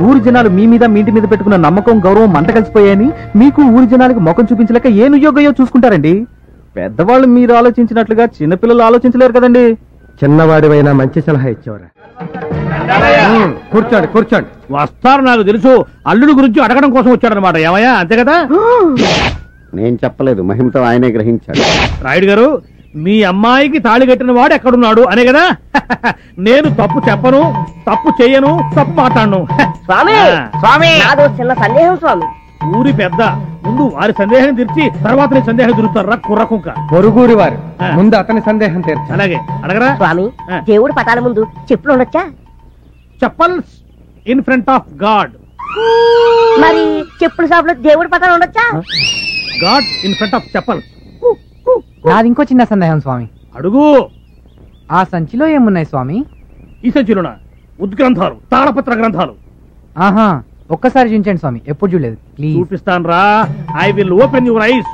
ఊరి జనాలు మీ మీద మీ ఇంటి మీద పెట్టుకున్న నమ్మకం గౌరవం మంట కలిసిపోయాయని మీకు ఊరి జనాలకు ముఖం చూపించలేక ఏ నుయోగయో చూసుకుంటారండి. పెద్దవాళ్ళు మీరు ఆలోచించినట్లుగా చిన్నపిల్లలు ఆలోచించలేరు కదండి. చిన్నవాడివైనా మంచి సలహా ఇచ్చేవారా? కూర్చోండి కూర్చోండి. వస్తారు, నాకు తెలుసు. అల్లుడు గురించి అడగడం కోసం వచ్చాడనమాట. ఏమయ్యా, అంతే కదా? నేను చెప్పలేదు, మహిమతో ఆయనే గ్రహించాడు. రాయుడు గారు, మీ అమ్మాయికి తాళి కట్టిన వాడు ఎక్కడున్నాడు అనే కదా. నేను తప్పు చెప్పను, తప్పు చెయ్యను, తప్పు మాట్లాడను. స్వామి, స్వామి, నాదో చిన్న సందేహం స్వామి. ఊరి పెద్ద, ముందు వారి సందేహం తీర్చి తర్వాత నీ సందేహం తిరుగుతారా కుర్రకుంక. పొరుగురి వారు ముందు అతని సందేహం తీర్చు. అలాగే అడగరా. స్వామి, దేవుడు పటాల ముందు చెప్పులు ఉండొచ్చా? Chappals in front of God. మరి చెప్పుల షాపులో దేవుడి పటాలు ఉండొచ్చా? God in front of chappals. నాది ఇంకో చిన్న సందేహం స్వామి. అడుగు. ఆ సంచిలో ఏమున్నాయి స్వామి? ఈ సంచిలోన ఉద్గ్రంథాలు, తాళపత్ర గ్రంథాలు. ఆహా, ఒక్కసారి చూపించండి స్వామి, ఎప్పుడు చూడలేదు. ప్లీజ్. చూపిస్తాను రా. I will open your eyes.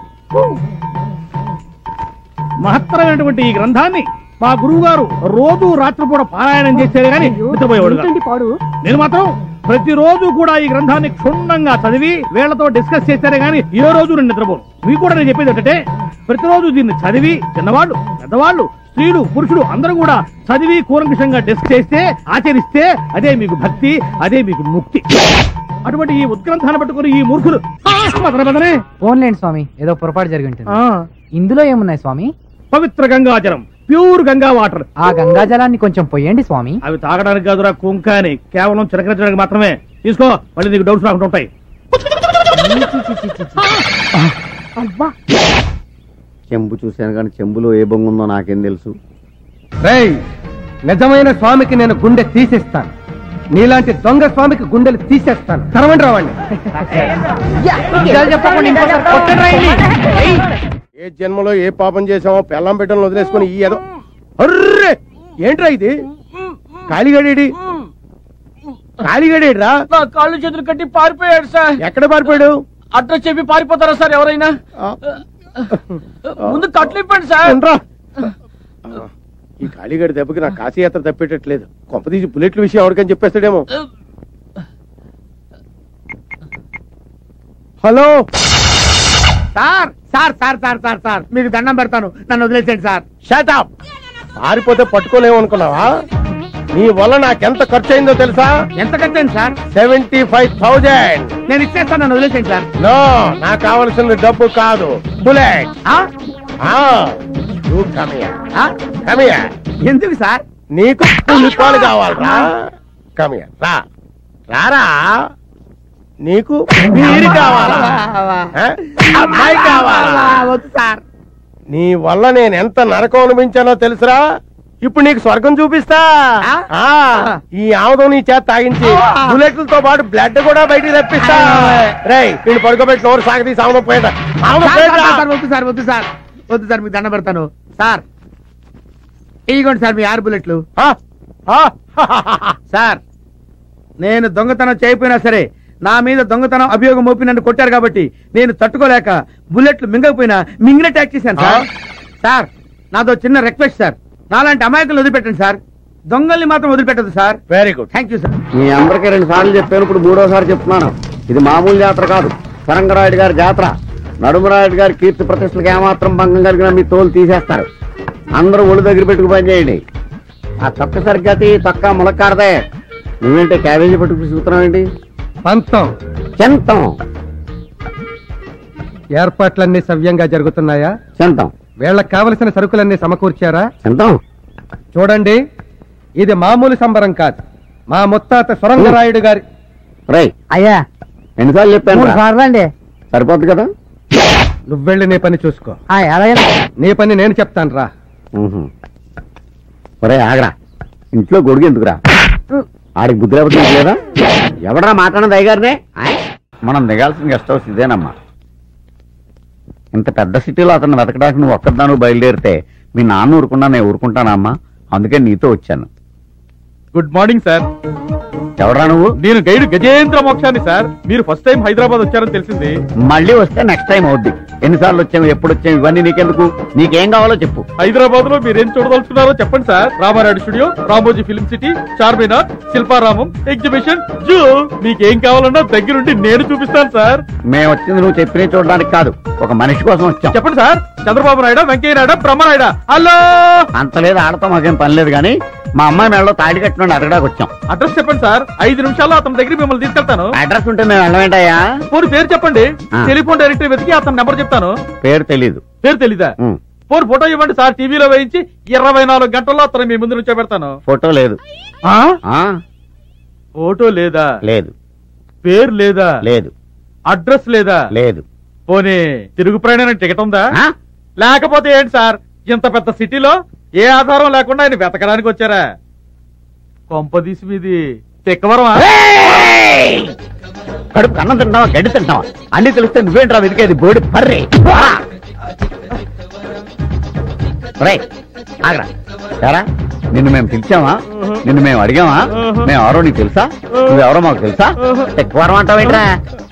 మహత్తరమైనటువంటి ఈ గ్రంథాన్ని మా గురువు గారు రోజు రాత్రిపూట పారాయణం చేసేది కానీ నిద్రపోయేవాడు. నేను మాత్రం ప్రతిరోజు కూడా ఈ గ్రంథాన్ని క్షుణ్ణంగా చదివి వీళ్లతో డిస్కస్ చేశారే గానీ ఏ రోజు నేను నిద్రపోను. మీకు కూడా నేను చెప్పేది ఏంటంటే, ప్రతిరోజు దీన్ని చదివి చిన్నవాళ్ళు, పెద్దవాళ్ళు, స్త్రీలు, పురుషుడు అందరూ కూడా చదివి కూలంకషంగా డిస్కస్ చేస్తే, ఆచరిస్తే అదే మీకు భక్తి, అదే మీకు ముక్తి. అటువంటి ఈ ఉద్గ్రంథాన్ని పట్టుకుని ఈ మూర్ఖులు ఫోన్లేండి స్వామి, ఏదో పొరపాటు జరిగి ఉంటుంది. ఇందులో ఏమున్నాయి స్వామి? పవిత్ర గంగాజలం, ప్యూర్ గంగా వాటర్. ఆ గంగా జలాన్ని కొంచెం పొయ్యండి స్వామి. అవి తాగడానికి కాదురా కుంక అని, కేవలం చిలకరించడానికి మాత్రమే. తీసుకో, మళ్ళీ నీకు డౌట్స్ రాకుండా ఉంటాయి. చెంబు చూశాను కానీ చెంబులో ఏ బొంగు ఉందో నాకేం తెలుసు. రేయ్, నిజమైన స్వామికి నేను గుండె తీసేస్తాను, నీలాంటి దొంగ స్వామికి గుండెలు తీసేస్తాను. తరవండి రావండి. ఏ జన్మలో ఏ పాపం చేసామో పెళ్ళం బిడ్డలను వదిలేసుకుని ఈ ఏదో. అర్రే, ఏంట్రా ఇది? కాలిగడేడి కాలిగడేడ్రా? నా కాళ్ళు చేతులు కట్టి పారిపోయాడు సార్. ఎక్కడ పారిపోయాడు? అడ్రస్ చెప్పి పారిపోతారా సార్ ఎవరైనా? ముందు కట్లు ఇప్పండి సార్. ఈ కాళీగడి దెబ్బకి నా కాశీయాత్ర తప్పేటట్లేదు. కొంపదీసి బుల్లెట్ల విషయం ఎవరికని చెప్పేస్తాడేమో. Hello sir, sir sir sir sir sir మీకు దండం పెడతాను, నన్ను వదిలేసేయండి సార్. Shut up. పారిపోతే పట్టుకోలేము అనుకున్నావా? నీ వల్ల నాకెంత ఖర్చు అయిందో తెలుసా? ఎంత ఖర్చు అయింది సార్? 75,000. నేను ఇచ్చేస్తాను, నన్ను వదిలేసేయండి సార్. నో, నాకు కావాల్సింది డబ్బు కాదు, బుల్లెట్. ఎందుకు సార్? నీకు పులిపాలు కావాలరా? కమియర్ రా, రారా. నీకు మీరు కావాలా? అమ్మాయి కావాలా? వద్దు సార్. నీ వల్ల నేను ఎంత నరకం అనిపించానో తెలుసురా. ఇప్పుడు నీకు స్వర్గం చూపిస్తా. ఈ ఆముదం నీ చేత తాగించి బుల్లెట్లతో పాటు బ్లడ్ కూడా బయటికి తెప్పిస్తా. రేయ్ నేను పడుకోబెట్టి నోరు సాగదీసి ఆముదం పోయేట. వద్దు సార్, వద్దు సార్, వద్దు సార్, మీకు దండ పెడతాను సార్. ఇదిగోండి సార్ మీ 6 బుల్లెట్లు. సార్ నేను దొంగతనం చేయకపోయినా సరే నా మీద దొంగతనం అభియోగం మోపి నన్ను కొట్టారు కాబట్టి నేను తట్టుకోలేక బుల్లెట్లు మింగకపోయినా మింగిన ట్యాక్ చేశాను సార్. సార్ నాదో చిన్న రిక్వెస్ట్ సార్, నాలాంటి అమాయకులు వదిలిపెట్టండి సార్, దొంగల్ని మాత్రం వదిలిపెట్టదు sir. Very good, thank you sir. మీ అందరికీ 2 సార్లు చెప్పాను, ఇప్పుడు 3వసారి చెప్తున్నాను. ఇది మామూలు జాతర కాదు, సరంగరాయుడు గారి జాతర. నడుమరాయుడు గారి కీర్తి ప్రతిష్టలకు ఏమాత్రం భంగం కలిగినా మీ తోలు తీసేస్తారు. అందరూ ఒళ్ళు దగ్గర పెట్టుకు పని చేయండి. ఆ తొక్క సరిగ్గా తొక్క ములక్కాడదే. నువ్వేంటే క్యాబేజీ పట్టుకు చూస్తున్నావు ఏంటి? పంతం చెంతం. ఏర్పాట్లన్నీ సవ్యంగా జరుగుతున్నాయా? చెంతం. వీళ్ళకి కావలసిన సరుకులన్నీ సమకూర్చారా? చెంతం. చూడండి, ఇది మామూలు సంబరం కాదు. మా ముత్తాత సొరంగరాయుడు గారి. రై అయ్యా ఎన్నిసార్లు చెప్పాను? సార్లండి. సరిపోద్ది కదా. నువ్వెళ్ళి నీ పని చూసుకో. అలాగే నీ పని నేను చెప్తాను రా. ఒరే ఆగరా, ఇంట్లో గొడుగు ఎందుకురా? ఆడికి బుద్ధి లేకపోతే లేదా? ఎవడరా మాట్లాడినది అయ్యగారినే? మనం దిగాల్సిన గెస్ట్ హౌస్ ఇదేనమ్మా. ఇంత పెద్ద సిటీలో అతను వెతకడానికి నువ్వు ఒక్కదాను బయలుదేరితే మీ నాన్న ఊరుకున్నా నేను ఊరుకుంటానా అమ్మా? అందుకే నీతో వచ్చాను. Good morning sir. ఎవడరా నువ్వు? నేను గైడ్ గజేంద్ర మోక్షాన్ని సార్. మీరు ఫస్ట్ టైం హైదరాబాద్ వచ్చారని తెలిసింది. మళ్ళీ వస్తే నెక్స్ట్ టైం అవుద్ది. ఎన్నిసార్లు వచ్చాము, ఎప్పుడు వచ్చాము, ఇవన్నీ నీకెందుకు? నీకేం కావాలో చెప్పు. హైదరాబాద్ లో మీరేం చూడదలుచుకున్నారో చెప్పండి sir. Ramarayudu studio, Ramoji film city, Charminar, Shilparamam, exhibition, zoo, మీకేం కావాలన్నా దగ్గరుండి నేను చూపిస్తాను సార్. మేము వచ్చింది నువ్వు చెప్పిన చూడడానికి కాదు, ఒక మనిషి కోసం వచ్చాం. చెప్పండి సార్. చంద్రబాబు నాయుడు, వెంకయ్య నాయుడు, బ్రహ్మనాయుడు. హలో. అంత లేదు, ఆడతాం, మాకేం పని లేదు. కానీ మా అమ్మాయి మెడలో తాడి కట్టిన అడగడానికి వచ్చాం. అడ్రస్ చెప్పండి సార్. 5 నిమిషాల్లో అతని దగ్గర మిమ్మల్ని తీసుకెళ్తాను. అడ్రస్ ఉంటే మేము వెళ్ళమేంటయ్యా? పోరు పేరు చెప్పండి. టెలిఫోన్ డైరెక్టరీ వెతికి అతని నెంబర్ చెప్తాను. పేరు తెలీదు. పేరు తెలీదా? పోరు ఫోటో ఇవ్వండి సార్. టీవీలో వేయించి 24 గంటల్లో అతను మీ ముందు నుంచో పెడతాను. ఫోటో లేదు. ఫోటో లేదా? లేదు. పేరు లేదా? లేదు. అడ్రస్ లేదా? లేదు. పోనీ తిరుగు ప్రయాణానికి టికెట్ ఉందా? లేకపోతే ఏంటి సార్, ఇంత పెద్ద సిటీలో ఏ ఆధారం లేకుండా ఆయన వెతకడానికి వచ్చారా? కొంపదీసి మీది తెక్కవరమా? కడుపు అన్నం తింటావా, గడ్డి తింటావా? అన్ని తెలిస్తే నువ్వేంట్రా వెతికేది? బోడి పర్రే. ఆగరా, సరా నిన్ను మేము పిలిచామా? నిన్ను మేము అడిగామా? మేము ఎవరో నీకు తెలుసా? నువ్వెవరో మాకు తెలుసా? ఎక్కువ అంటావేంట్రా?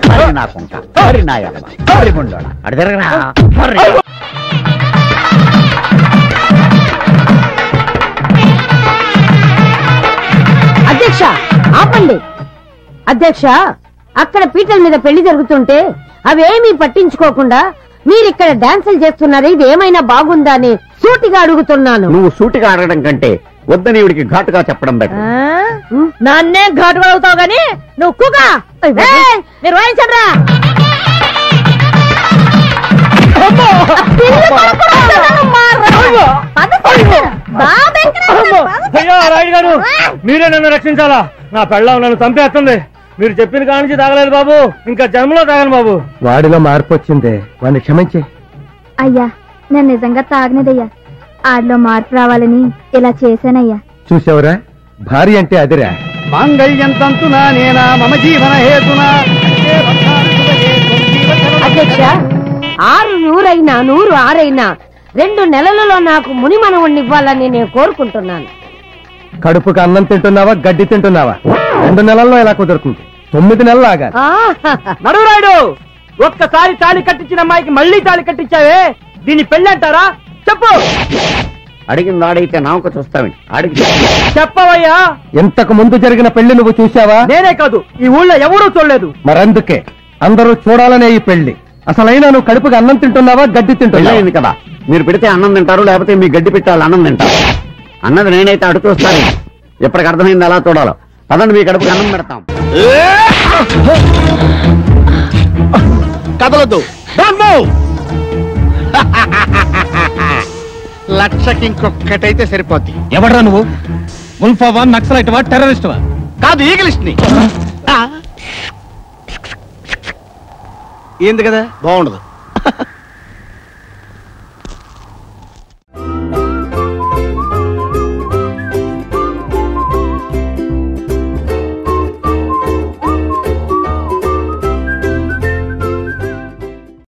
మరి నాకుంటా, మరి నా ఎడమ, మరి ముండోడా అడి తిరగరా. అధ్యక్ష ఆపండి. అధ్యక్ష, అక్కడ పీటల మీద పెళ్లి జరుగుతుంటే అవేమీ పట్టించుకోకుండా మీరిక్కడ డాన్సులు చేస్తున్నారు. ఇది ఏమైనా బాగుందా అని సూటిగా అడుగుతున్నాను. నువ్వు సూటిగా అడగడం కంటే వద్దని ఇవిడికి ఘాటుగా చెప్పడం బెటర్. నన్నే ఘాటుగా అవుతావు గాని నువ్వు కుగా మీరు వాయించండ్రా. రాయుడు గారు, మీరే నన్ను రక్షించాలా? నా పెళ్ళం నన్ను చంపేస్తుంది. మీరు చెప్పిన కానించి తాగలేదు బాబు, ఇంకా జన్మలో తాగను బాబు. వాడిలో మార్పు వచ్చిందే, వాడిని క్షమించే. అయ్యా నేను నిజంగా తాగనేదయ్యా, ఆడిలో మార్పు రావాలని ఇలా చేశానయ్యా. చూసావురా, భార్య అంటే అదిరా. మాంగళ్యం తంతునా నేనా మమ జీవన హేతునా. అధ్యక్ష, 6 నూరైనా 100 ఆరైనా 2 నెలలలో నాకు ముని మనవుణ్ణి ఇవ్వాలని నేను కోరుకుంటున్నాను. కడుపుకి అన్నం తింటున్నావా, గడ్డి తింటున్నావా? 2 నెలల్లో ఎలా కుదురుతుంది? 9 నెలలు ఆగాలి. నడురాయుడు, ఒక్కసారి తాళి కట్టించిన అమ్మాయికి మళ్ళీ తాళి కట్టించావే, దీన్ని పెళ్ళి అంటారా? చెప్పు. అడిగింది ఆడైతే నామక చూస్తావేంటి? అడిగి చెప్పవయ్యా. ఇంతకు ముందు జరిగిన పెళ్లి నువ్వు చూసావా? నేనే కాదు, ఈ ఊళ్ళో ఎవరూ చూడలేదు. మరందుకే అందరూ చూడాలనే ఈ పెళ్లి. అసలైనా నువ్వు కడుపుకి అన్నం తింటున్నావా, గడ్డి తింటున్నావా? కదా, మీరు పెడితే అన్నం తింటారు, లేకపోతే మీ గడ్డి పెట్టాలి అన్నం తింటారు. అన్నది నేనైతే అడుగు చూస్తాను. ఎప్పటికి అర్థమైంది ఎలా చూడాలో. పదండి, మీ కడుపుకి అన్నం పెడతాం. కదలొద్దు. లక్షకి ఇంకొక్కటైతే సరిపోద్ది. ఎవడరా నువ్వు? ఉల్ఫావా, నక్సలైట్వా, టెర్రరిస్ట్వా? కాదు, ఈగలిస్ట్ ని. ఏంది కదా బాగుండదు.